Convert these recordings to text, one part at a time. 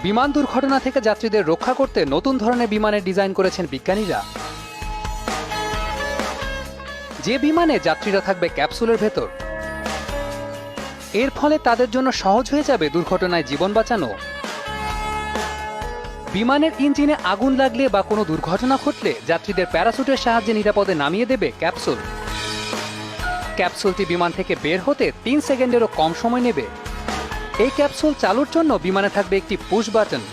বিমান দুর্ঘটনা থেকে যাত্রীদের রক্ষা করতে নতুন ধরনের বিমানের ডিজাইন করেছেন বিজ্ঞানীরা। যে বিমানে যাত্রীরা থাকবে ক্যাপসুলের ভেতর। এর ফলে তাদের জন্য সহজ হয়ে যাবে দুর্ঘটনায় জীবন বাঁচানো। বিমানের ইঞ্জিনে আগুন লাগলে বা কোনো দুর্ঘটনা ঘটলে যাত্রীদের প্যারাসুটের সাহায্যে নিরাপদে নামিয়ে দেবে ক্যাপসুল। ক্যাপসুলটি বিমান থেকে বের হতে 3 সেকেন্ডেরও কম সময় নেবে। এই ক্যাপসুল চালুর জন্য বিমানে থাকবে একটি পুশ বাটন।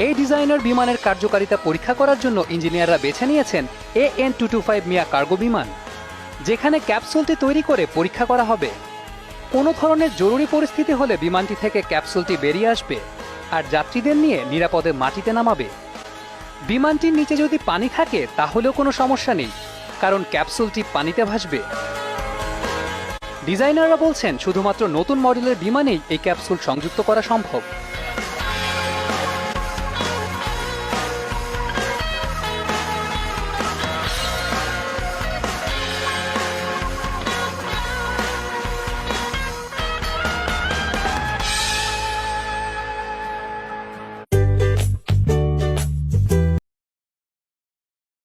এই ডিজাইনার বিমানের কার্যকারিতা পরীক্ষা করার জন্য ইঞ্জিনিয়াররা বেছে নিয়েছেন AN225 মিয়া কার্গো বিমান, যেখানে ক্যাপসুলটি তৈরি করে পরীক্ষা করা হবে। কোনো ধরনের জরুরি পরিস্থিতি হলে বিমানটি থেকে ক্যাপসুলটি বেরিয়ে আসবে আর যাত্রীদের নিয়ে নিরাপদে মাটিতে নামাবে। বিমানটির নিচে যদি পানি থাকে তাহলেও কোনো সমস্যা নেই, কারণ ক্যাপসুলটি পানিতে ভাসবে। ডিজাইনাররা বলছেন শুধুমাত্র নতুন মডেলের বিমানেই এই ক্যাপসুল সংযুক্ত করা সম্ভব।